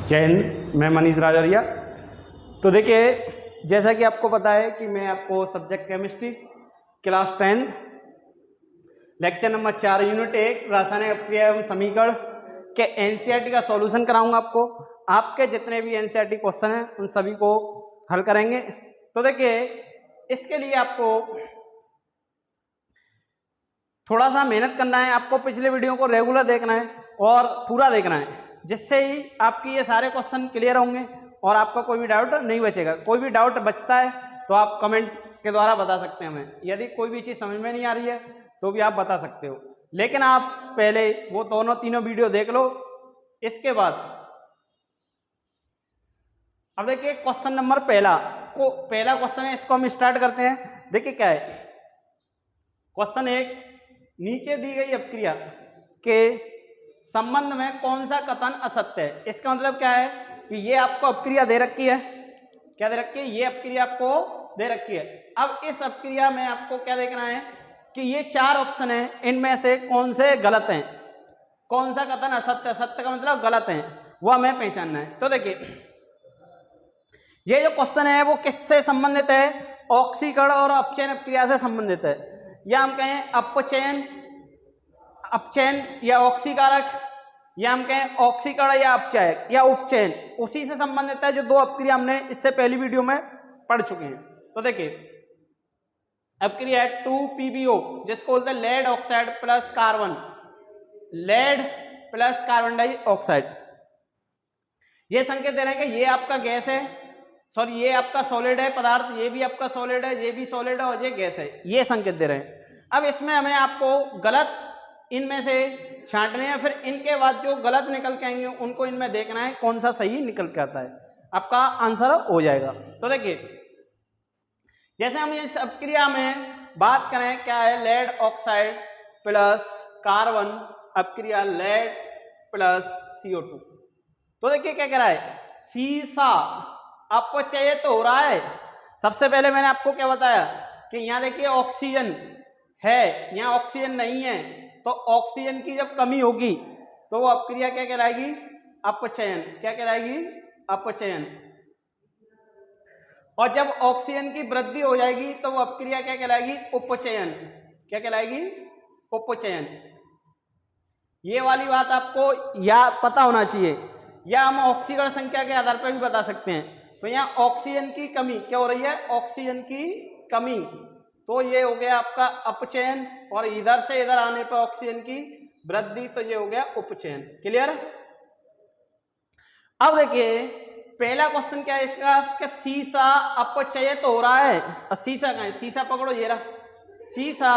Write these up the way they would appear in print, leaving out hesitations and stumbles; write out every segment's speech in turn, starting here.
जय हिंद, मैं मनीष राजौरिया। तो देखिए, जैसा कि आपको पता है कि मैं आपको subject chemistry class 10 lecture number 4 unit 1 रासायनिक अपक्रिया एवं समीकरण के एनसीईआरटी का सॉल्यूशन कराऊंगा। आपके जितने भी एनसीईआरटी क्वेश्चन हैं उन सभी को हल करेंगे। तो देखिए, इसके लिए आपको थोड़ा सा मेहनत करना है। आपको पिछले वीडियो को रेगुलर देखना है और पूरा देखना है, जिससे ही आपकी ये सारे क्वेश्चन क्लियर होंगे और आपका कोई भी डाउट नहीं बचेगा। कोई भी डाउट बचता है तो आप कमेंट के द्वारा बता सकते हैं हमें। यदि कोई भी चीज़ समझ में नहीं आ रही है तो भी आप बता सकते हो, लेकिन आप पहले वो दोनों तीनों वीडियो देख लो। इसके बाद अब देखिए, क्वेश्चन नंबर पहला क्वेश्चन है, इसको हम स्टार्ट करते हैं। देखिए क्या है क्वेश्चन 1, नीचे दी गई अपक्रिया के संबंध में कौन सा कथन असत्य है। इसका मतलब क्या है कि ये आपको अपक्रिया दे रखी है। क्या दे रखी है? ये अपक्रिया आपको दे रखी है। अब इस अपक्रिया में आपको क्या देखना है कि ये 4 ऑप्शन है, इनमें से कौन से गलत हैं, कौन सा कथन असत्य है। सत्य का मतलब गलत है, वो हमें पहचानना है। तो देखिए, ये जो क्वेश्चन है वो किससे संबंधित है? ऑक्सीकरण और अपचयन अपक्रिया से संबंधित है। या हम कहें अपचयन या ऑक्सीकारक, या हम कहें ऑक्सीकरण या अपचयक या उपचयन, उसी से संबंधित है जो 2 अपक्रिया हमने इससे पहली वीडियो में पढ़ चुके हैं। तो देखिए, अपक्रिया है 2PbO, जिसको बोलते हैं lead oxide plus carbon, lead plus carbon dioxide. ये संकेत दे रहे हैं कि ये आपका गैस है, सॉरी ये आपका सॉलिड है पदार्थ, ये भी आपका सॉलिड है, ये भी सॉलिड है और ये गैस है। ये संकेत दे रहे हैं। अब इसमें हमें आपको गलत इनमें से छांटने हैं, फिर इनके बाद जो गलत निकल के आएंगे उनको इनमें देखना है कौन सा सही निकल के आता है, आपका आंसर हो जाएगा। तो देखिए, जैसे हम इस अपक्रिया में बात करें, क्या है, लेड ऑक्साइड प्लस कार्बन अपक्रिया लेड प्लस CO2। तो देखिए क्या कह रहा है, सीसा अपचयित हो रहा है। सबसे पहले मैंने आपको क्या बताया कि यहाँ देखिए ऑक्सीजन है, यहाँ ऑक्सीजन नहीं है, तो ऑक्सीजन की जब कमी होगी तो वो अपक्रिया क्या कहलाएगी? अपचयन। क्या कहलाएगी? अपचयन। और जब ऑक्सीजन की वृद्धि हो जाएगी तो वो अपक्रिया क्या कहलाएगी? उपचयन। क्या कहलाएगी? उपचयन। ये वाली बात आपको याद पता होना चाहिए, या हम ऑक्सीकरण संख्या के आधार पर भी बता सकते हैं। तो यहाँ ऑक्सीजन की कमी क्या हो रही है? ऑक्सीजन की कमी, तो ये हो गया आपका अपचयन, और इधर से इधर आने पर ऑक्सीजन की वृद्धि, तो ये हो गया उपचयन। क्लियर? अब देखिए, पहला क्वेश्चन क्या है इसका कि सीसा अपचयित हो रहा है। और सीसा कहाँ है? सीसा पकड़ो, ये रहा सीसा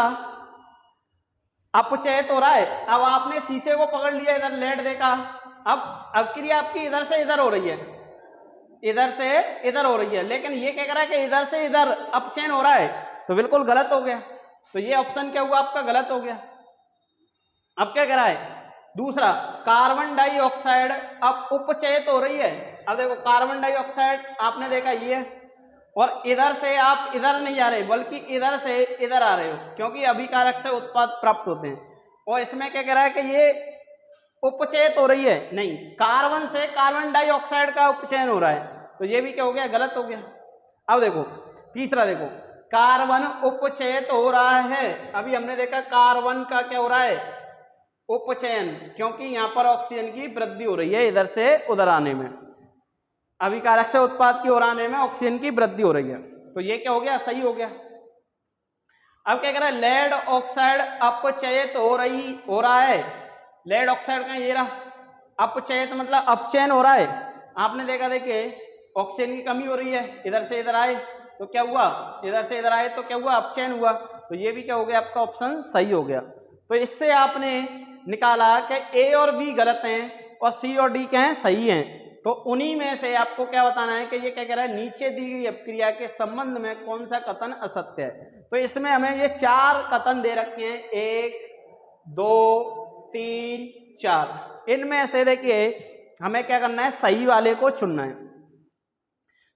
अपचयित हो रहा है। अब आपने शीशे को पकड़ लिया, इधर लेड देखा, अब अपक्रिया आपकी इधर से इधर हो रही है, इधर से इधर हो रही है, लेकिन ये क्या कर रहा है कि इधर से इधर अपचयन हो रहा है, तो बिल्कुल गलत हो गया। तो ये ऑप्शन क्या हुआ आपका? गलत हो गया। अब क्या कह रहा है दूसरा, कार्बन डाइऑक्साइड अब उपचयित हो रही है। अब देखो, कार्बन डाइऑक्साइड आपने देखा ये है, और इधर से आप इधर नहीं आ रहे बल्कि इधर से इधर आ रहे हो, क्योंकि अभिकारक से उत्पाद प्राप्त होते हैं। और इसमें क्या कह रहा है कि ये उपचयित हो रही है, नहीं, कार्बन से कार्बन डाइऑक्साइड का उपचयन हो रहा है, तो ये भी क्या हो गया? गलत हो गया। अब देखो तीसरा, देखो कार्बन उपचयित हो रहा है। अभी हमने देखा कार्बन का क्या हो रहा है? उपचयन, क्योंकि यहाँ पर ऑक्सीजन की वृद्धि हो रही है, इधर से उधर आने में, अभिकारक से उत्पाद की ओर आने में ऑक्सीजन की वृद्धि हो रही है, तो ये क्या हो गया? सही हो गया। अब क्या कह रहा है? लेड ऑक्साइड अपचयित हो रहा है। लेड ऑक्साइड का ये रहा, अपचयित मतलब अपचयन हो रहा है। आपने देखा, देखिए ऑक्सीजन की कमी हो रही है, इधर से इधर आए तो क्या हुआ? इधर से इधर आए तो क्या हुआ? अपचयन हुआ। तो ये भी क्या हो गया? आपका ऑप्शन सही हो गया। तो इससे आपने निकाला कि ए और बी गलत हैं और सी और डी क्या हैं? सही हैं। तो उन्हीं में से आपको क्या बताना है कि ये क्या कह रहा है, नीचे दी गई अपक्रिया के संबंध में कौन सा कथन असत्य है। तो इसमें हमें ये 4 कथन दे रखे हैं, 1 2 3 4। इनमें से देखिए हमें क्या करना है, सही वाले को चुनना है।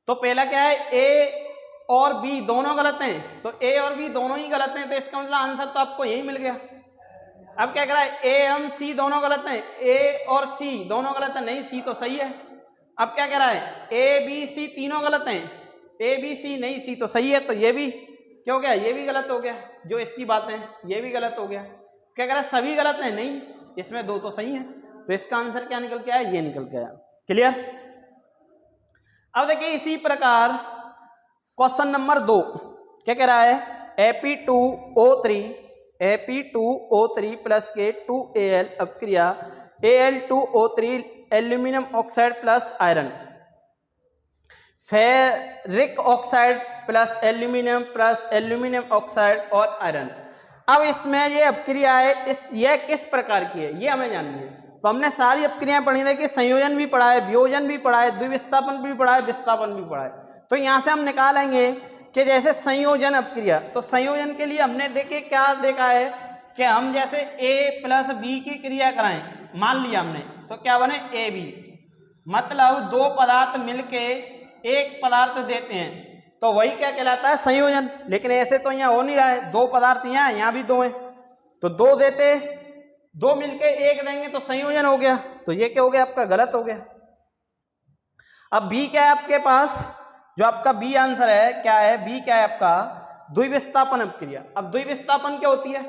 तो पहला क्या है, ए और बी दोनों गलत हैं, तो ए और बी दोनों ही गलत हैं, तो इसका मतलब आंसर तो आपको यही मिल गया। अब क्या कह रहा है, ए एवं सी दोनों गलत हैं, ए और सी दोनों गलत है, नहीं सी तो सही है। अब क्या कह रहा है, ए बी सी तीनों गलत हैं, ए बी सी नहीं, सी तो सही है, तो ये भी क्या हो गया, ये भी गलत हो गया, जो इसकी बातें हैं ये भी गलत हो गया। क्या कह रहा है, सभी गलत हैं, नहीं इसमें दो तो सही हैं, तो इसका आंसर क्या निकल के आया, ये निकल के आया। क्लियर। अब देखिए इसी प्रकार क्वेश्चन नंबर 2 क्या कह रहा है, Ap2O3 Ap2O3 प्लस के 2Al अपक्रिया Al2O3 aluminium oxide plus iron, ferric oxide plus aluminium oxide और आयरन। अब इसमें ये अपक्रिया है, यह किस प्रकार की है ये हमें जाननी है। तो हमने सारी अपक्रियाएं पढ़ी थी कि संयोजन भी पढ़ा है, वियोजन भी पढ़ा है, द्विविस्थापन भी पढ़ा है, विस्थापन भी पढ़ा है। तो यहाँ से हम निकालेंगे कि जैसे संयोजन अपक्रिया, तो संयोजन के लिए हमने देखिए क्या देखा है कि हम जैसे A प्लस बी की क्रिया कराएं, मान लिया हमने, तो क्या बने AB, मतलब दो पदार्थ मिलके एक पदार्थ देते हैं, तो वही क्या कहलाता है, संयोजन। लेकिन ऐसे तो यहाँ हो नहीं रहा है, दो पदार्थ यहाँ भी दो हैं, तो दो देते, दो मिलके एक देंगे तो संयोजन हो गया, तो ये क्या हो गया आपका, गलत हो गया। अब बी क्या है आपके पास, जो आपका बी आंसर है क्या है, बी क्या है आपका, द्विविस्थापन अपक्रिया। अब द्विविस्थापन क्या होती है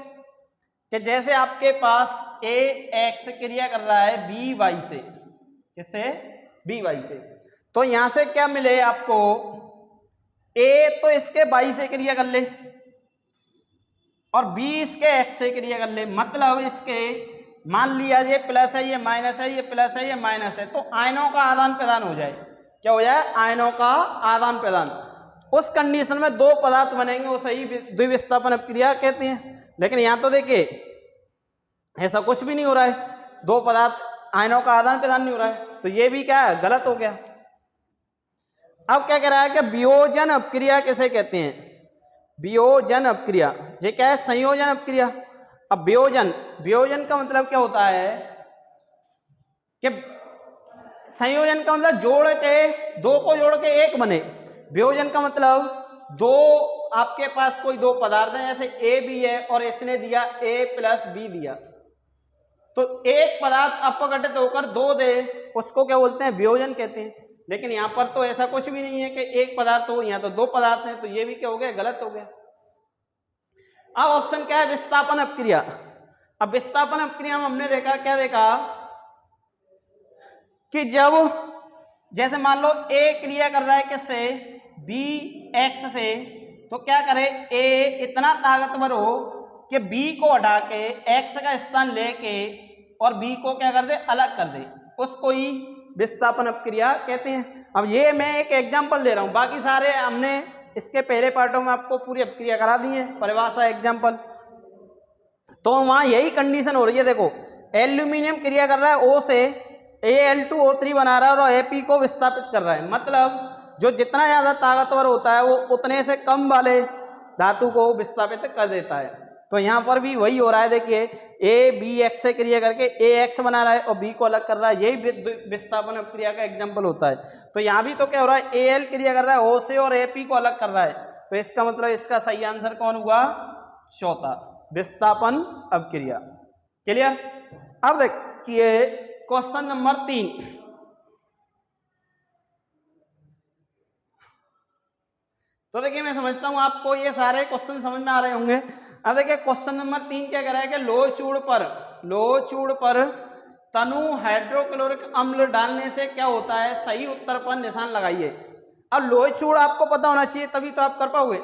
कि जैसे आपके पास ए एक्स क्रिया कर रहा है बी वाई से, किससे, बी वाई से, तो यहां से क्या मिले आपको, ए तो इसके वाई से क्रिया कर ले और बी इसके एक्स से क्रिया कर ले, मतलब इसके मान लिया ये प्लस है ये माइनस है, ये प्लस है ये माइनस है, तो आयनों का आदान प्रदान हो जाए, क्या हो जाए, आयनों का आदान प्रदान। उस कंडीशन में दो पदार्थ बनेंगे, वो सही द्विविस्थापन अपक्रिया कहते हैं। लेकिन यहां तो देखिए ऐसा कुछ भी नहीं हो रहा है, दो पदार्थ आयनों का आदान प्रदान नहीं हो रहा है, तो ये भी क्या है, गलत हो गया। अब क्या कह रहा है कि वियोजन अपक्रिया किसे कहते हैं, वियोजन अपक्रिया, ये क्या है, संयोजन अपक्रिया। अब वियोजन का मतलब क्या होता है कि संयोजन का मतलब जोड़ के, दो को जोड़ के एक बने। वियोजन का मतलब दो, आपके पास कोई दो पदार्थ हैं, जैसे ए बी है और इसने दिया ए प्लस बी दिया, तो एक पदार्थ अपघटित होकर दो दे, उसको क्या बोलते हैं, वियोजन कहते हैं। लेकिन यहाँ पर तो ऐसा कुछ भी नहीं है कि एक पदार्थ हो, यहाँ तो दो पदार्थ हैं, तो ये भी क्या हो गया, गलत हो गया। अब ऑप्शन क्या है, विस्थापन अपक्रिया। अब विस्थापन अपक्रिया में हमने देखा, क्या देखा कि जब जैसे मान लो ए क्रिया कर रहा है किससे, बी एक्स से, तो क्या करे, ए इतना ताकतवर हो कि बी को हटा के एक्स का स्थान लेके और बी को क्या कर दे, अलग कर दे, उसको ही विस्थापन अपक्रिया कहते हैं। अब ये मैं एक एग्जांपल ले रहा हूं, बाकी सारे हमने इसके पहले पार्टों में आपको पूरी अपक्रिया करा दी है, परिभाषा एग्जांपल। तो वहां यही कंडीशन हो रही है, देखो एल्यूमिनियम क्रिया कर रहा है O से Al2O3 बना रहा है और Ap को विस्थापित कर रहा है, मतलब जो जितना ज्यादा ताकतवर होता है वो उतने से कम वाले धातु को विस्थापित कर देता है। तो यहाँ पर भी वही हो रहा है, देखिए ए बी एक्स से क्रिया करके ए एक्स बना रहा है और बी को अलग कर रहा है, यही विस्थापन अपक्रिया का एग्जांपल होता है। तो यहाँ भी तो क्या हो रहा है, ए एल क्रिया कर रहा है ओ से और ए पी को अलग कर रहा है, तो इसका मतलब इसका सही आंसर कौन हुआ, चौथा, विस्थापन अपक्रिया। क्लियर। अब देखिए क्वेश्चन नंबर 3, तो देखिए मैं समझता हूं आपको ये सारे क्वेश्चन समझ में आ रहे होंगे। अब देखिए क्वेश्चन नंबर 3 क्या कह रहा है कि लोह चूड़ पर तनु हाइड्रोक्लोरिक अम्ल डालने से क्या होता है, सही उत्तर पर निशान लगाइए। अब लोह चूड़ आपको पता होना चाहिए, तभी तो आप कर पाओगे।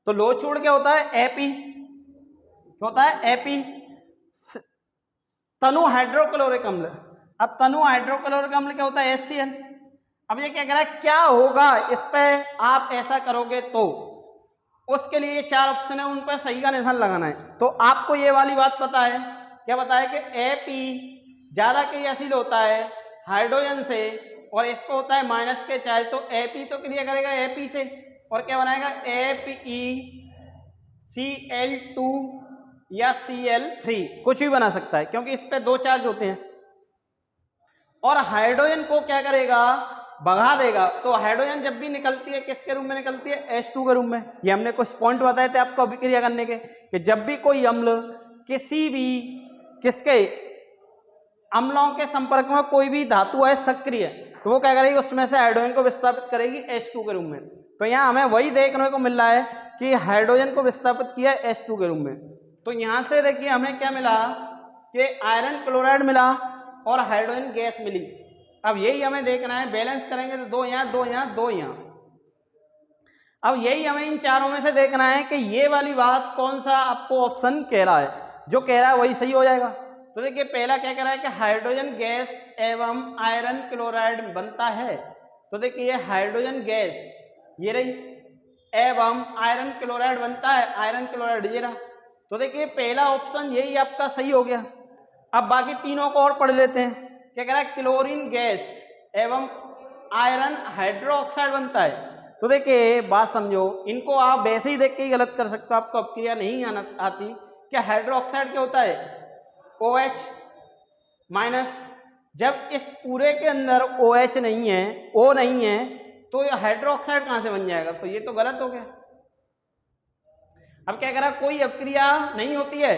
तो लोह चूड़ क्या होता है, एपी, क्या होता है, एपी, तनु हाइड्रोक्लोरिक अम्ल। अब तनु हाइड्रोक्लोरिक अम्ल क्या होता है, HCl। अब ये क्या कह रहा है, क्या होगा इस पे आप ऐसा करोगे, तो उसके लिए ये चार ऑप्शन है, उन पर सही का निशान लगाना है। तो आपको ये वाली बात पता है, क्या पता है कि Ap ज्यादा क्रियाशील होता है हाइड्रोजन से और इसको होता है माइनस के चार्ज, तो Ap तो क्रिया करेगा Ap से और क्या बनाएगा, ApCl2 या Cl3, कुछ भी बना सकता है क्योंकि इस पे दो चार्ज होते हैं। और हाइड्रोजन को क्या करेगा, भगा देगा। तो हाइड्रोजन जब भी निकलती है किसके रूप में निकलती है, H2 के रूप में। ये हमने कुछ पॉइंट बताए थे आपको अभिक्रिया करने के, कि जब भी कोई अम्ल किसी भी किसके अम्लों के संपर्क में कोई भी धातु है सक्रिय, तो वो क्या करेगी, उसमें से हाइड्रोजन को विस्थापित करेगी H2 के रूप में। तो यहाँ हमें वही देखने को मिल रहा है कि हाइड्रोजन को विस्थापित किया H2 के रूप में। तो यहाँ से देखिए हमें क्या मिला कि आयरन क्लोराइड मिला और हाइड्रोजन गैस मिली। अब यही हमें देखना है, बैलेंस करेंगे तो 2 यहाँ 2 यहाँ 2 यहाँ। अब यही हमें इन चारों में से देखना है कि ये वाली बात कौन सा आपको ऑप्शन कह रहा है, जो कह रहा है वही सही हो जाएगा। तो देखिए पहला क्या कह रहा है कि हाइड्रोजन गैस एवं आयरन क्लोराइड बनता है। तो देखिए ये हाइड्रोजन गैस ये रही एवं आयरन क्लोराइड बनता है, आयरन क्लोराइड ये रहा। तो देखिए पहला ऑप्शन यही आपका सही हो गया। अब बाकी तीनों को और पढ़ लेते हैं। क्या कह रहा है, क्लोरीन गैस एवं आयरन हाइड्रोक्साइड बनता है। तो देखिए बात समझो, इनको आप वैसे ही देख के ही गलत कर सकते हो, आपको अपक्रिया नहीं आती। क्या हाइड्रोक्साइड क्या होता है, OH माइनस। जब इस पूरे के अंदर OH नहीं है, O नहीं है, तो ये हाइड्रोक्साइड कहां से बन जाएगा, तो ये तो गलत हो गया। अब क्या करा, कोई अपक्रिया नहीं होती है,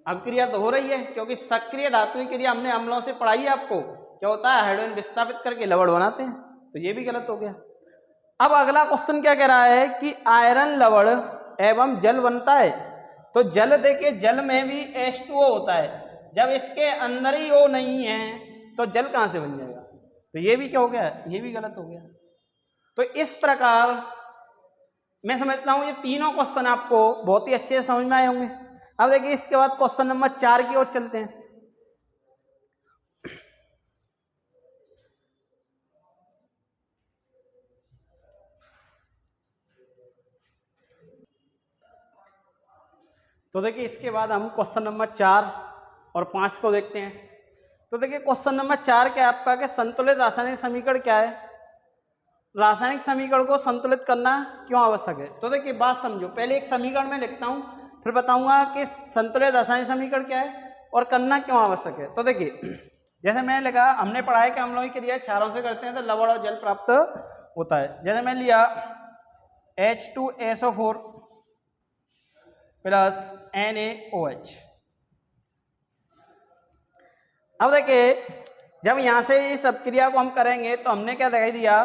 अपक्रिया तो हो रही है, क्योंकि सक्रिय धातु क्रिया हमने अम्लों से पढ़ाई है आपको, क्या होता है हाइड्रोजन विस्थापित करके लवण बनाते हैं, तो ये भी गलत हो गया। अब अगला क्वेश्चन क्या कह रहा है कि आयरन लवण एवं जल बनता है। तो जल देखिए, जल में भी H2O होता है, जब इसके अंदर ही O नहीं है तो जल कहां से बन जाएगा, तो ये भी क्या हो गया, ये भी गलत हो गया। तो इस प्रकार मैं समझता हूं ये तीनों क्वेश्चन आपको बहुत ही अच्छे से समझ में आए होंगे। अब देखिए इसके बाद क्वेश्चन नंबर 4 की ओर चलते हैं। तो देखिए इसके बाद हम क्वेश्चन नंबर 4 और 5 को देखते हैं। तो देखिए क्वेश्चन नंबर 4 क्या है आपका, कि संतुलित रासायनिक समीकरण क्या है, रासायनिक समीकरण को संतुलित करना क्यों आवश्यक है। तो देखिए बात समझो, पहले एक समीकरण में लिखता हूं, फिर बताऊंगा कि संतुलित रासायनिक समीकरण क्या है और करना क्यों आवश्यक है। तो देखिए जैसे मैंने लिखा, हमने पढ़ा है कि अम्लों की क्रिया क्षारों से करते हैं तो लवण और जल प्राप्त होता है। जैसे मैं लिया H2SO4 प्लस NaOH। अब देखिए जब यहां से इस अपक्रिया को हम करेंगे तो हमने क्या दिखाई दिया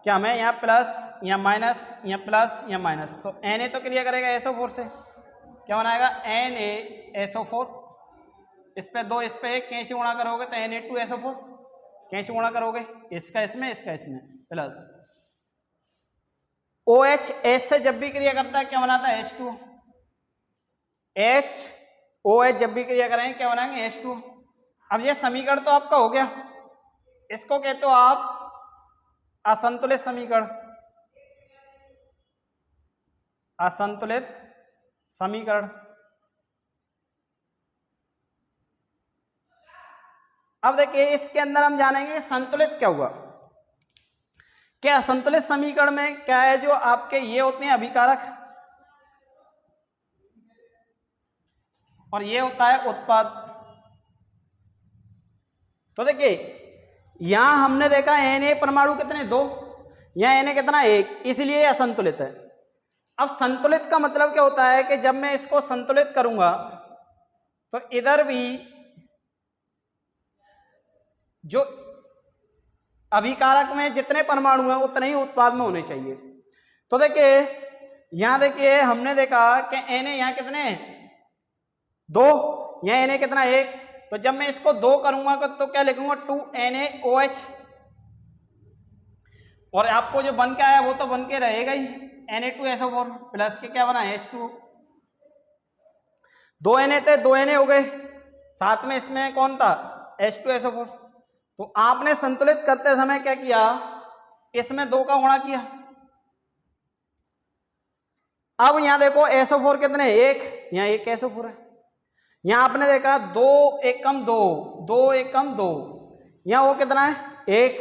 कि हमें यहाँ प्लस, यहाँ माइनस, यहाँ प्लस, यहाँ माइनस, तो Na तो क्रिया करेगा SO4 से, क्या बनाएगा NaSO4। इस पे 2, इस पे 1, कैसे गुणा करोगे तो Na2SO4, कैसे गुणा करोगे, इसका इसमें, इसका इसमें, प्लस OH H से जब भी क्रिया करता है क्या बनाता है H2। OH जब भी क्रिया करेंगे क्या बनाएंगे H2। अब ये समीकरण तो आपका हो गया, इसको कहते हो आप असंतुलित समीकरण, असंतुलित समीकरण। अब देखिए इसके अंदर हम जानेंगे संतुलित क्या हुआ। क्या असंतुलित समीकरण में क्या है, जो आपके ये होते हैं अभिकारक और ये होता है उत्पाद। तो देखिए यहां हमने देखा Na परमाणु कितने, 2, यहां Na कितना, 1, इसलिए असंतुलित है। अब संतुलित का मतलब क्या होता है कि जब मैं इसको संतुलित करूंगा तो इधर भी जो अभिकारक में जितने परमाणु हैं उतने ही उत्पाद में होने चाहिए। तो देखिए यहां देखिए हमने देखा कि Na यहां कितने, 2, यहां Na कितना, 1, तो जब मैं इसको 2 करूंगा तो क्या लिखूंगा 2NaOH, और आपको जो बन के आया वो तो बन के रहेगा ही, Na2SO4 प्लस के क्या बना H2। 2 Na थे, 2 Na हो गए, साथ में इसमें कौन था H2SO4। तो आपने संतुलित करते समय क्या किया, इसमें 2 का गुणा किया। अब यहां देखो SO4 कितने, 1, यहां 1 SO4 है। यहां आपने देखा 2 एकम 2, 2 एकम 2, यहां वो कितना है 1,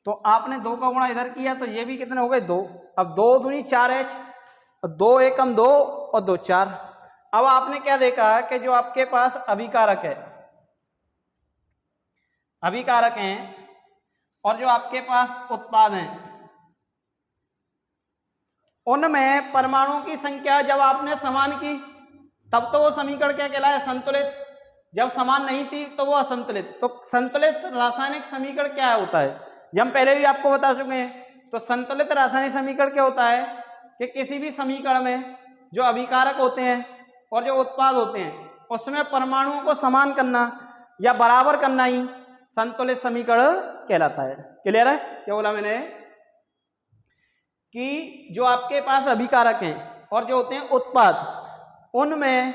तो आपने 2 का गुणा इधर किया तो ये भी कितने हो गए 2। अब 2 दूनी 4H, 2 एकम 2 और 2 4। अब आपने क्या देखा कि जो आपके पास अभिकारक है, अभिकारक हैं और जो आपके पास उत्पाद हैं, उनमें परमाणुओं की संख्या जब आपने समान की तब तो वो समीकरण क्या कहलाया, संतुलित। जब समान नहीं थी तो वो असंतुलित। तो संतुलित रासायनिक समीकरण क्या होता है, जब हम पहले भी आपको बता चुके हैं। तो संतुलित रासायनिक समीकरण क्या होता है कि किसी भी समीकरण में जो अभिकारक होते हैं और जो उत्पाद होते हैं उसमें परमाणुओं को समान करना या बराबर करना ही संतुलित समीकरण कहलाता है। क्लियर है? क्या बोला मैंने कि जो आपके पास अभिकारक हैं और जो होते हैं उत्पाद, उनमें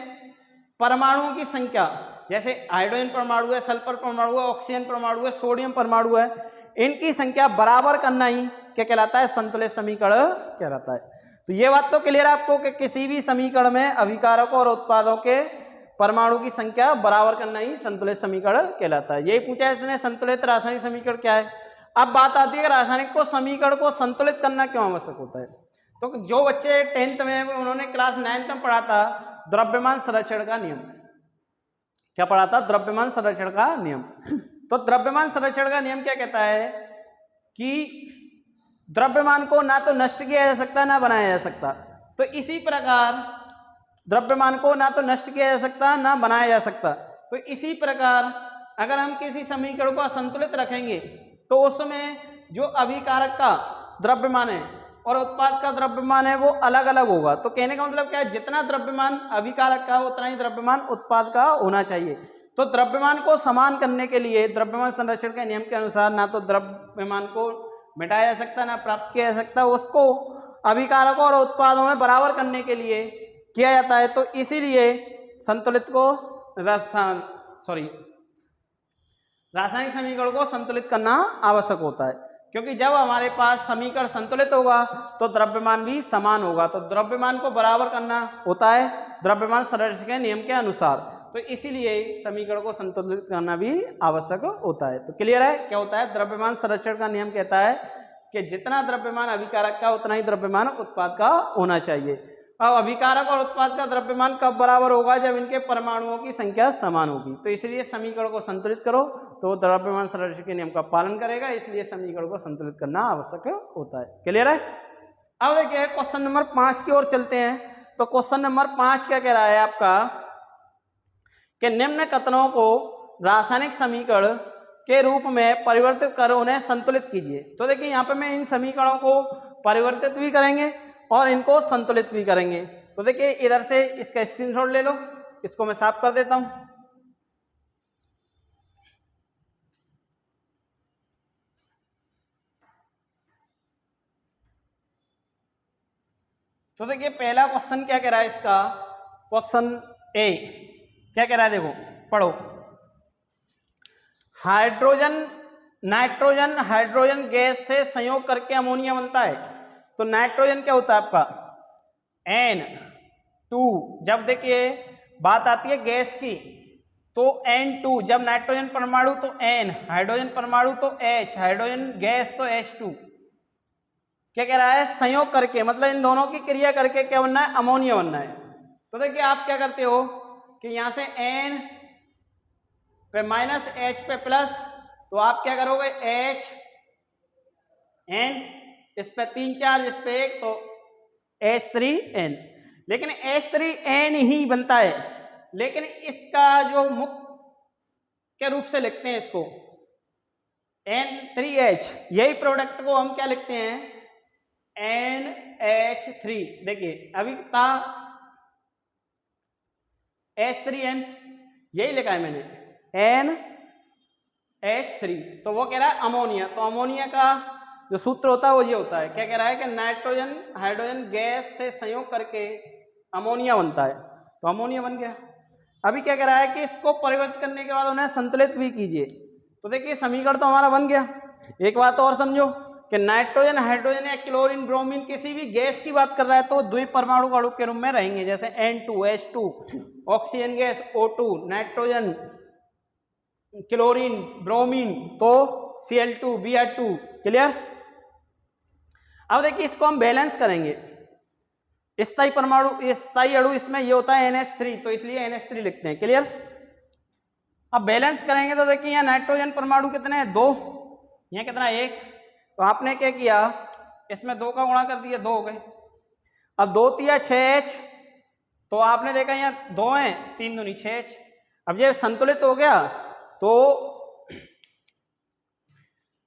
परमाणुओं की संख्या, जैसे हाइड्रोजन परमाणु है, सल्फर परमाणु है, ऑक्सीजन परमाणु है, सोडियम परमाणु है, इनकी संख्या बराबर करना ही क्या कहलाता है, संतुलित समीकरण कहलाता है। तो ये बात तो क्लियर है आपको कि किसी भी समीकरण में अभिकारकों और उत्पादों के परमाणु की संख्या बराबर करना ही संतुलित समीकरण कहलाता है। यही पूछा है इसने, संतुलित रासायनिक समीकरण क्या है। अब बात आती है रासायनिक को समीकरण को संतुलित करना क्यों आवश्यक होता है। तो जो बच्चे 10th में उन्होंने क्लास 9th में पढ़ा था द्रव्यमान संरक्षण का नियम, क्या पढ़ा था, द्रव्यमान संरक्षण का नियम। तो द्रव्यमान संरक्षण का नियम क्या कहता है कि द्रव्यमान को ना तो नष्ट किया जा सकता ना बनाया जा सकता। तो इसी प्रकार द्रव्यमान को ना तो नष्ट किया जा सकता ना बनाया जा सकता। तो इसी प्रकार अगर हम किसी समीकरण को असंतुलित रखेंगे तो उसमें जो अभिकारक का द्रव्यमान है और उत्पाद का द्रव्यमान है वो अलग अलग होगा। तो कहने का मतलब क्या है, जितना द्रव्यमान अभिकारक का उतना ही द्रव्यमान उत्पाद का होना चाहिए। तो द्रव्यमान को समान करने के लिए द्रव्यमान संरक्षण के नियम के अनुसार ना तो द्रव्यमान को मिटाया जा सकता ना प्राप्त किया जा सकता, उसको अभिकारकों और उत्पादों में बराबर करने के लिए किया जाता है। तो इसीलिए संतुलित को रासायनिक समीकरण को संतुलित करना आवश्यक होता है, क्योंकि जब हमारे पास समीकरण संतुलित होगा तो द्रव्यमान भी समान होगा। तो द्रव्यमान को बराबर करना होता है द्रव्यमान संरक्षण के नियम के अनुसार। तो इसीलिए समीकरण को संतुलित करना भी आवश्यक होता है। तो क्लियर है क्या होता है, द्रव्यमान संरक्षण का नियम कहता है कि जितना द्रव्यमान अभिकारक का उतना ही द्रव्यमान उत्पाद का होना चाहिए। अब अभिकारक और उत्पाद का द्रव्यमान कब बराबर होगा, जब इनके परमाणुओं की संख्या समान होगी। तो इसलिए समीकरण को संतुलित करो तो द्रव्यमान संरक्षण के नियम का पालन करेगा, इसलिए समीकरण को संतुलित करना आवश्यक होता है। क्लियर है? अब देखिए क्वेश्चन नंबर 5 की ओर चलते हैं। तो क्वेश्चन नंबर 5 क्या कह रहा है आपका कि निम्न कथनों को रासायनिक समीकरण के रूप में परिवर्तित कर उन्हें संतुलित कीजिए। तो देखिए यहाँ पे मैं इन समीकरणों को परिवर्तित भी करेंगे और इनको संतुलित भी करेंगे। तो देखिए इधर से इसका स्क्रीनशॉट ले लो, इसको मैं साफ कर देता हूं। तो देखिए पहला क्वेश्चन क्या कह रहा है, इसका क्वेश्चन ए क्या कह रहा है, देखो पढ़ो। नाइट्रोजन हाइड्रोजन गैस से संयोग करके अमोनिया बनता है। तो नाइट्रोजन क्या होता है आपका N2। जब देखिए बात आती है गैस की तो N2, जब नाइट्रोजन परमाणु तो N, हाइड्रोजन परमाणु तो H, हाइड्रोजन गैस तो H2। क्या कह रहा है, संयोग करके, मतलब इन दोनों की क्रिया करके क्या बनना है, अमोनिया बनना है। तो देखिए आप क्या करते हो कि यहां से N पे माइनस H पे प्लस, तो आप क्या करोगे H N, इस पे 3 चार्ज, इस पे 1, तो H3N। लेकिन H3N ही बनता है, लेकिन इसका जो मुख्य रूप से लिखते हैं इसको N3H, यही प्रोडक्ट को हम क्या लिखते हैं NH3। देखिए अभी था H3N, यही लिखा है मैंने NH3। तो वो कह रहा है अमोनिया। तो अमोनिया का जो सूत्र होता है वो ये होता है, क्या कह रहा है कि नाइट्रोजन हाइड्रोजन गैस से संयोग करके अमोनिया बनता है। तो अमोनिया बन गया। अभी क्या कह रहा है कि इसको परिवर्तित करने के बाद उन्हें संतुलित भी कीजिए। तो देखिए समीकरण तो हमारा बन गया। एक बात और समझो कि नाइट्रोजन हाइड्रोजन या क्लोरीन ब्रोमीन किसी भी गैस की बात कर रहा है तो द्विपरमाणु अणु के रूप में रहेंगे, जैसे N2H2, oxygen gas O2, nitrogen chlorine bromine तो Cl2 Br2। क्लियर? अब देखिए इसको हम बैलेंस करेंगे। स्थायी परमाणु, स्थायी अणु इसमें ये होता है NH3, तो इसलिए NH3 लिखते हैं। क्लियर? अब बैलेंस करेंगे तो देखिए यहाँ नाइट्रोजन परमाणु कितने हैं, 2, यहाँ कितना 1। तो आपने क्या किया, इसमें 2 का गुणा कर दिया, 2 हो गए। अब 2 तिया 6H, तो आपने देखा यहाँ 2 हैं, 3 दूनी 6H। अब ये संतुलित हो गया तो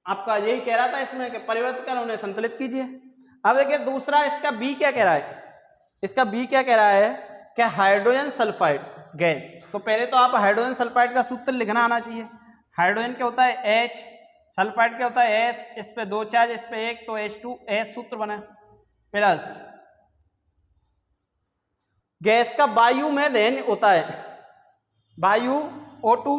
आपका यही कह रहा था इसमें कि परिवर्तित कर उन्हें संतुलित कीजिए। अब देखिए दूसरा इसका बी क्या कह रहा है, इसका बी क्या कह रहा है कि हाइड्रोजन सल्फाइड गैस। तो पहले तो आप हाइड्रोजन सल्फाइड का सूत्र लिखना आना चाहिए। हाइड्रोजन क्या होता है H, सल्फाइड क्या होता है S, इस पे 2 चार्ज इस पे 1, तो H2S सूत्र बना प्लस गैस का वायु में दहन होता है, वायु O2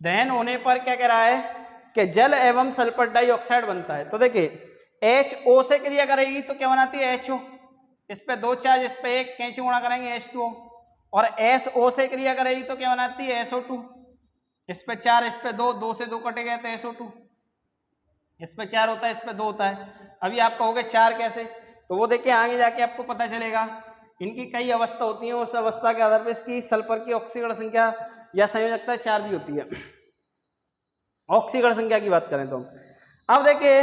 दहन होने पर क्या कह रहा है कि जल एवं सल्फर डाइऑक्साइड बनता है। तो देखिए HO से क्रिया करेगी तो क्या बनाती है HO, इस पे 2 चार्ज इस पे 1, कैंची गुणा करेंगे H2O, और SO से क्रिया करेगी तो क्या बनाती है SO2, इस पे 4 इस पे 2, 2 से 2 कटे गए तो SO2, इस पे 4 होता है इस पे 2 होता है। अभी आप कहोगे 4 कैसे, तो वो देखिए आगे जाके आपको पता चलेगा। इनकी कई अवस्था होती है, उस अवस्था के आधार पर इसकी सल्फर की ऑक्सीकरण संख्या या संयोजकता 4 भी होती है, ऑक्सीकरण संख्या की बात करें तो। अब देखिए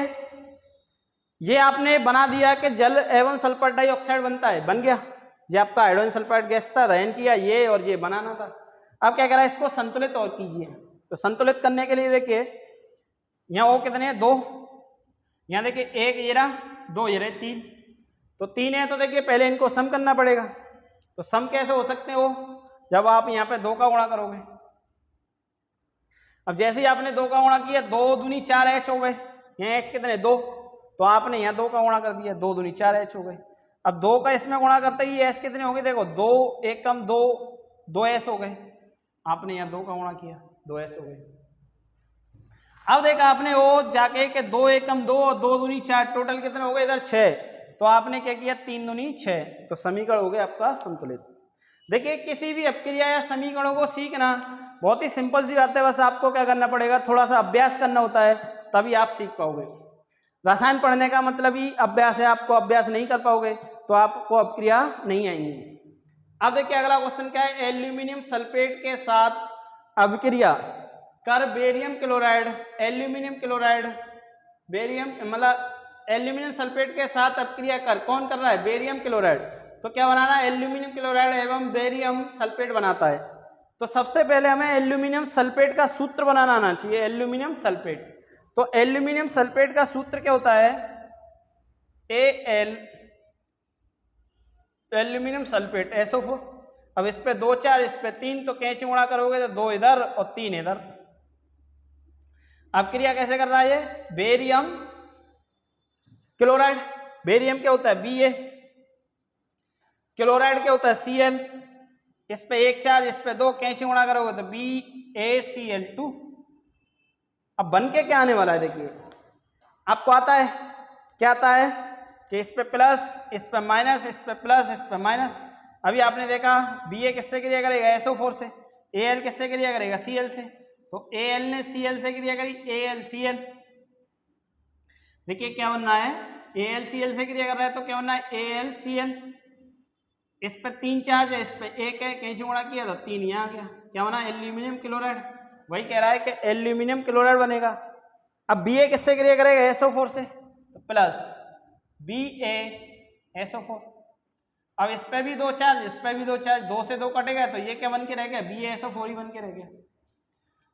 ये आपने बना दिया कि जल एवं सल्फर डाइऑक्साइड बनता है, बन गया। ये आपका हाइड्रोजन सल्फाइड गैस था, दहन किया ये और ये बनाना था। अब क्या कह रहा है इसको संतुलित और कीजिए। तो संतुलित करने के लिए देखिए यहाँ O कितने हैं 2, यहाँ देखिए 1 ये रहा, 2 ये रहे, 3, तो 3 है। तो देखिए पहले इनको सम करना पड़ेगा। तो सम कैसे हो सकते हो, जब आप यहाँ पे 2 का गुणा करोगे। अब जैसे ही आपने 2 का गुणा किया 2 दूनी 4 H हो गए, यहाँ H कितने 2, तो आपने यहाँ 2 का गुणा कर दिया, 2 दूनी 4 H हो गए। अब 2 का इसमें गुणा करते ही S कितने हो गए, देखो 2 1 कम 2, 2 S हो गए। आपने यहाँ 2 का गुणा किया 2 S हो गए। अब देखा आपने वो जाके के 2 1 कम 2 और 2 दूनी 4, टोटल कितने हो गए इधर 6, तो आपने क्या किया 3 दूनी 6, तो समीकरण हो गया आपका संतुलित। देखिए किसी भी अपक्रिया या समीकरणों को सीखना बहुत ही सिंपल सी बात है, बस आपको क्या करना पड़ेगा, थोड़ा सा अभ्यास करना होता है, तभी आप सीख पाओगे। रसायन पढ़ने का मतलब ही अभ्यास है, आपको अभ्यास नहीं कर पाओगे तो आपको अपक्रिया नहीं आएंगी। अब देखिए अगला क्वेश्चन क्या है, एल्यूमिनियम सल्फेट के साथ अभिक्रिया कर barium chloride, aluminium chloride barium मतलब एल्यूमिनियम सल्फेट के साथ अपक्रिया कर, कौन कर रहा है बेरियम क्लोराइड, तो क्या बनाना है एल्यूमिनियम क्लोराइड एवं बेरियम सल्फेट बनाता है। तो सबसे पहले हमें एल्यूमिनियम सल्फेट का सूत्र बनाना आना चाहिए, एल्यूमिनियम सल्फेट। तो एल्यूमिनियम सल्फेट का सूत्र क्या होता है Al, एल्यूमिनियम सल्फेट SO4। अब इस पे 2 4 इस पे 3, तो कैसे गुणा करोगे तो 2 इधर और 3 इधर। अब क्रिया कैसे कर रहा है ये बेरियम क्लोराइड, बेरियम क्या होता है Ba, क्लोराइड क्या होता है Cl, इस पे 1 चार्ज इस पे 2, कैसे गुणा करोगे तो BaCl2। अब बन के क्या आने वाला है देखिए, आपको आता है क्या आता है कि इस पे प्लस इस पे माइनस इस पे प्लस इस पे माइनस। अभी आपने देखा Ba किससे क्रिया करेगा SO4 से, Al किससे क्रिया करेगा Cl से, तो Al ने Cl से क्रिया करी AlCl। देखिए क्या बनना है AlCl से क्रिया कर रहा है तो क्या बनना है AlCl। इस पे 3 चार्ज है इस पे 1 है, कैसे गुणा किया तो 3 यहाँ आ गया, क्या बना एल्यूमिनियम क्लोराइड। वही कह रहा है कि एल्यूमिनियम क्लोराइड बनेगा। अब Ba किससे क्रिया करेगा SO4 से, तो प्लस BaSO4। अब इस पे भी 2 चार्ज इस पे भी 2 चार्ज, 2 से 2 कटेगा तो ये क्या बन के रह गया BaSO4 ही बन के रह गया।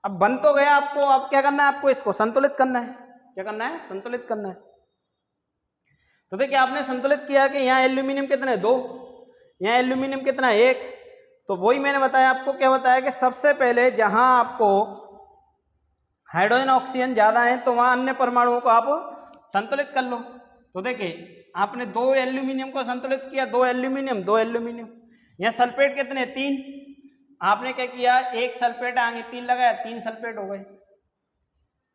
अब बन तो गया आपको, अब क्या करना है आपको इसको संतुलित करना है। क्या करना है संतुलित करना है। तो देखिए आपने संतुलित किया कि यहाँ एल्यूमिनियम कितने 2, यहाँ एल्यूमिनियम कितना 1, तो वही मैंने बताया आपको, क्या बताया कि सबसे पहले जहां आपको हाइड्रोजन ऑक्सीजन ज्यादा है तो वहां अन्य परमाणुओं को आप संतुलित कर लो। तो देखिए आपने 2 एल्यूमिनियम को संतुलित किया, 2 एल्यूमिनियम 2 एल्यूमिनियम, यहाँ सल्फेट कितने 3, आपने क्या किया 1 सल्फेट आगे 3 लगाया 3 सल्फेट हो गए।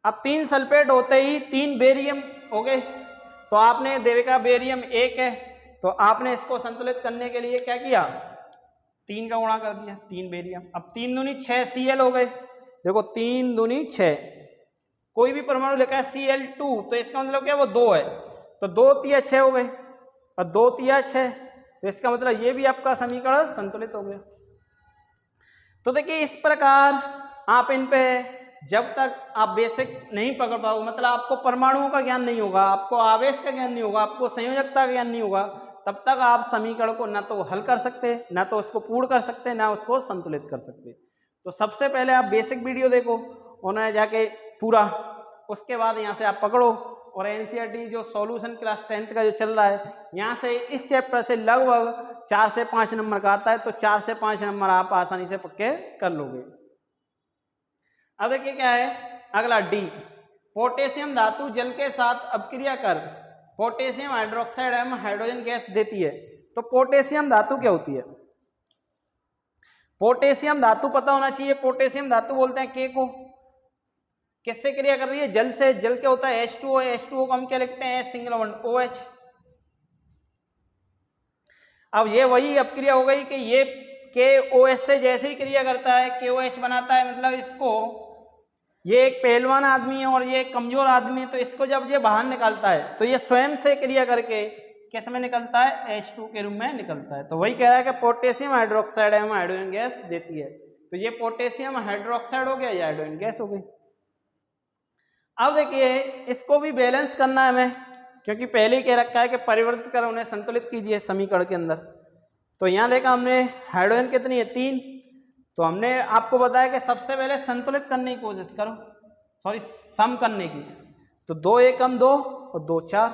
अब 3 सल्फेट होते ही 3 बेरियम हो गए, तो आपने देखा बेरियम 1 है तो आपने इसको संतुलित करने के लिए क्या किया 3 का गुणा कर दिया 3 बेरियम। अब 3 दूनी 6 Cl हो गए, देखो 3 दूनी 6, कोई भी परमाणु लिखा है Cl2 तो इसका मतलब क्या वो 2 है, तो 2 तिया 6 हो गए और 2 तिया 6, तो इसका मतलब ये भी आपका समीकरण संतुलित हो गया। तो देखिए इस प्रकार आप इन पे जब तक आप बेसिक नहीं पकड़ पाओगे, मतलब आपको परमाणुओं का ज्ञान नहीं होगा, आपको आवेश का ज्ञान नहीं होगा, आपको संयोजकता का ज्ञान नहीं होगा, तब तक आप समीकरण को ना तो हल कर सकते, ना तो उसको पूर्ण कर सकते, ना उसको संतुलित कर सकते। तो सबसे पहले आप बेसिक वीडियो देखो उन्हें जाके पूरा, उसके बाद यहाँ से आप पकड़ो और एनसीईआरटी जो सॉल्यूशन क्लास 10th का जो चल रहा है यहाँ से इस चैप्टर से लगभग 4 से 5 नंबर का आता है, तो 4 से 5 नंबर आप आसानी से पक्के कर लोगे। अब देखिए क्या है अगला डी, पोटेशियम धातु जल के साथ अपक्रिया कर पोटेशियम हाइड्रोक्साइड एवं हाइड्रोजन गैस देती है। तो पोटेशियम धातु क्या होती है? पोटेशियम धातु पता होना चाहिए। पोटेशियम धातु बोलते हैं के को, किससे क्रिया कर रही है? जल से। जल क्या होता है? H2O। H2O को हम क्या लिखते हैं? Single bond OH। अब ये वही अपक्रिया हो गई कि ये KOH से जैसे ही क्रिया करता है KOH बनाता है, मतलब इसको, ये एक पहलवान आदमी है और ये एक कमजोर आदमी है, तो इसको जब ये बाहर निकालता है तो ये स्वयं से क्रिया करके किस में निकलता है? H2 के रूप में निकलता है। तो वही कह रहा है कि पोटेशियम हाइड्रोक्साइड एवं हाइड्रोजन गैस देती है। तो ये पोटेशियम हाइड्रोक्साइड हो गया, या हाइड्रोजन गैस हो गई। अब देखिए इसको भी बैलेंस करना है हमें, क्योंकि पहले ही कह रखा है कि परिवर्तित कर उन्हें संतुलित कीजिए समीकरण के अंदर। तो यहाँ देखा हमने हाइड्रोजन कितनी है? 3। तो हमने आपको बताया कि सबसे पहले संतुलित करने की कोशिश करो, सॉरी सम करने की। तो 2 1 कम 2 और 2 4।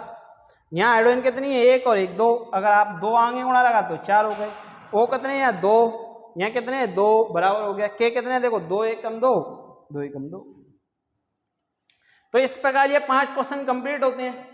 यहाँ हाइड्रोजन कितनी है? 1 और 1 2। अगर आप 2 आगे गुणा लगा तो 4 हो गए। O कितने हैं? 2। यहाँ कितने हैं? 2 बराबर हो गया। K कितने हैं? देखो 2 1 कम 2 2 1 कम 2। तो इस प्रकार ये 5 क्वेश्चन कंप्लीट होते हैं।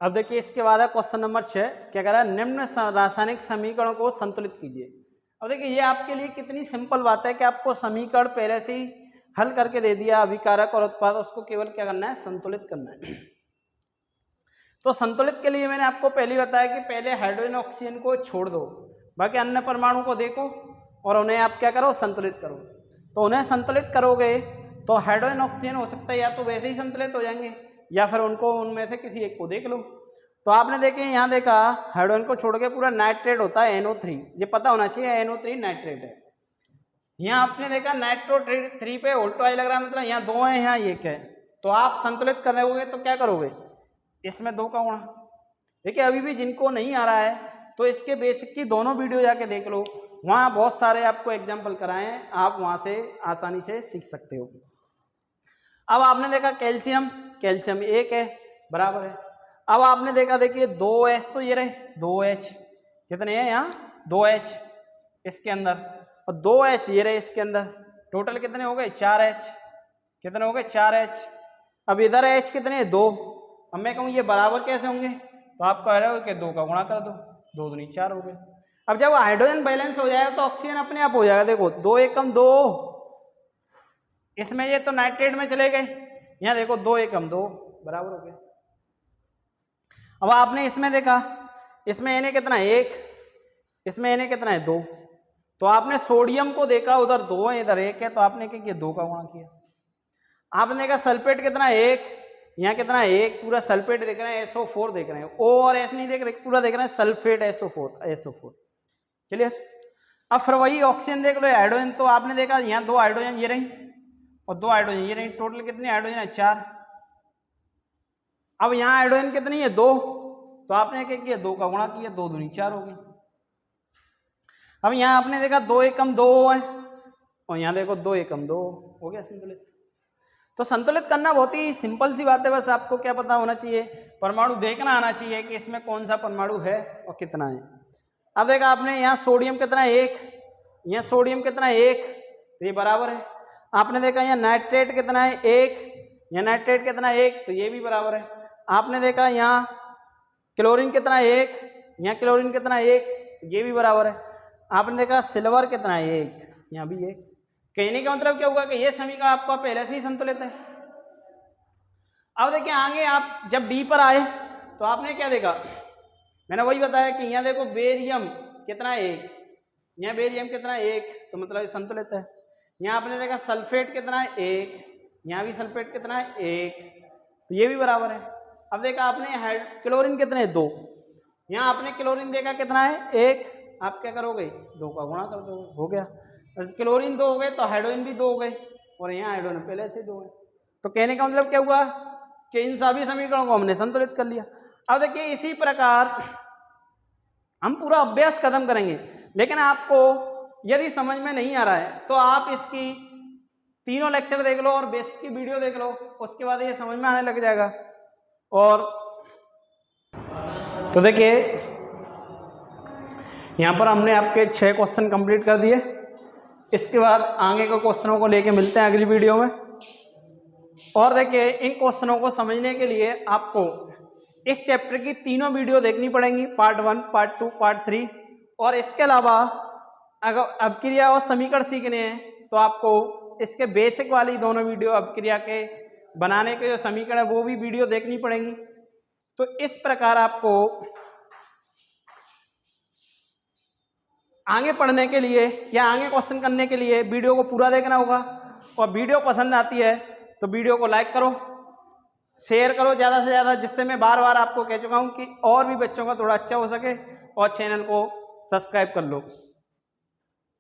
अब देखिए इसके बाद है क्वेश्चन नंबर 6। क्या कह रहा है? निम्न रासायनिक समीकरणों को संतुलित कीजिए। अब देखिए ये आपके लिए कितनी सिंपल बात है कि आपको समीकरण पहले से ही हल करके दे दिया, अभिकारक और उत्पाद, उसको केवल क्या करना है? संतुलित करना है। तो संतुलित के लिए मैंने आपको पहले बताया कि पहले हाइड्रोजन ऑक्सीजन को छोड़ दो, बाकी अन्य परमाणु को देखो और उन्हें आप क्या करो? संतुलित करो। तो उन्हें संतुलित करोगे तो हाइड्रोजन ऑक्सीजन हो सकता है या तो वैसे ही संतुलित हो जाएंगे या फिर उनको उनमें से किसी एक को देख लो। तो आपने देखे यहाँ देखा हाइड्रोजन को छोड़ के पूरा नाइट्रेट होता है NO3, ये पता होना चाहिए NO3 नाइट्रेट है। यहाँ आपने देखा नाइट्रो 3 पे उल्टा आई लग रहा है, मतलब यहाँ 2 है यहाँ 1 है। तो आप संतुलित कर रहे तो क्या करोगे? इसमें 2 का गुणा। देखिए अभी भी जिनको नहीं आ रहा है तो इसके बेसिक की दोनों वीडियो जाके देख लो, वहाँ बहुत सारे आपको एग्जाम्पल कराए हैं, आप वहाँ से आसानी से सीख सकते हो। अब आपने देखा कैल्शियम, कैल्शियम 1 है बराबर है। अब आपने देखा देखिए 2H, तो ये रहे 2H कितने हैं यहाँ? 2H इसके अंदर और 2H ये रहे इसके अंदर, टोटल कितने हो गए? 4H। कितने हो गए? 4H। अब इधर H कितने? 2। अब मैं कहूँ ये बराबर कैसे होंगे? तो आप कह रहे हो कि 2 का गुणा कर दो, 2 दूनी 4 हो गए। अब जब हाइड्रोजन बैलेंस हो जाएगा तो ऑक्सीजन अपने आप हो जाएगा। देखो 2 1 कम 2, इसमें ये तो नाइट्रेट में चले गए, यहाँ देखो 2 1 कम 2 बराबर हो गया। अब आपने इसमें देखा, इसमें Na कितना है? 1, इसमें Na कितना है? 2। तो आपने सोडियम को देखा, उधर 2 है इधर 1 है, तो आपने क्या किया? 2 का गुणा किया। आपने देखा सल्फेट कितना है? 1, यहाँ कितना है? 1, पूरा सल्फेट देख रहे हैं, SO4 देख रहे हैं, O और S नहीं देख रहे, पूरा देख रहे हैं सल्फेट SO4। क्लियर? अब फिर वही ऑक्सीजन देख लो, हाइड्रोजन। तो आपने देखा यहाँ 2 हाइड्रोजन ये रही और 2 हाइड्रोजन ये रही, टोटल कितने हाइड्रोजन है? 4। अब यहाँ हाइड्रोजन कितनी है? 2। तो आपने क्या किया? 2 का गुणा किया, 2 दूनी 4 हो गई। अब यहाँ आपने देखा 2 1 कम 2 है और यहाँ देखो 2 1 कम 2 हो गया संतुलित। तो संतुलित करना बहुत ही सिंपल सी बात है, बस आपको क्या पता होना चाहिए? परमाणु देखना आना चाहिए कि इसमें कौन सा परमाणु है और कितना है। अब देखा आपने यहाँ सोडियम कितना है? 1, यहाँ सोडियम कितना है? 1, तो ये बराबर है। आपने देखा यहाँ नाइट्रेट कितना है? 1, यहाँ नाइट्रेट कितना है? 1, तो ये भी बराबर है। आपने देखा यहाँ क्लोरीन कितना है? 1, यहाँ क्लोरीन कितना है? 1, ये भी बराबर है। आपने देखा सिल्वर कितना है? 1, यहाँ भी 1। कहने का मतलब क्या होगा कि ये समीकरण आपका पहले से ही संतुलित है। अब देखिए आगे आप जब डी पर आए तो आपने क्या देखा? मैंने वही बताया कि यहाँ देखो बेरियम कितना है? 1, यहाँ बेरियम कितना है? 1, तो मतलब ये संतुलित है। यहाँ आपने देखा सल्फेट कितना है? 1, यहाँ भी सल्फेट कितना है? 1, तो ये भी बराबर है। अब देखा आपने क्लोरीन कितने? 2, यहाँ आपने क्लोरीन देखा कितना है 1, आप क्या करोगे 2 का गुणा कर दोगे, हो गया। क्लोरीन 2 हो गए तो हाइड्रोजन भी 2 हो गए, और यहाँ हाइड्रोजन पहले से 2 है। तो कहने का मतलब क्या हुआ कि इन सभी समीकरणों को हमने संतुलित कर लिया। अब देखिए इसी प्रकार हम पूरा अभ्यास खत्म करेंगे, लेकिन आपको यदि समझ में नहीं आ रहा है तो आप इसकी तीनों लेक्चर देख लो और बेसिक की वीडियो देख लो, उसके बाद ये समझ में आने लग जाएगा। और तो देखिए यहाँ पर हमने आपके 6 क्वेश्चन कंप्लीट कर दिए। इसके बाद आगे के क्वेश्चनों को लेके मिलते हैं अगली वीडियो में। और देखिए इन क्वेश्चनों को समझने के लिए आपको इस चैप्टर की तीनों वीडियो देखनी पड़ेंगी, पार्ट 1, पार्ट 2, पार्ट 3। और इसके अलावा अगर अपक्रिया और समीकरण सीखने हैं तो आपको इसके बेसिक वाली दोनों वीडियो अपक्रिया के बनाने के जो समीकरण है वो भी वीडियो देखनी पड़ेंगी। तो इस प्रकार आपको आगे पढ़ने के लिए या आगे क्वेश्चन करने के लिए वीडियो को पूरा देखना होगा। और वीडियो पसंद आती है तो वीडियो को लाइक करो, शेयर करो ज़्यादा से ज़्यादा, जिससे मैं बार बार आपको कह चुका हूँ कि और भी बच्चों का थोड़ा अच्छा हो सके। और चैनल को सब्सक्राइब कर लो।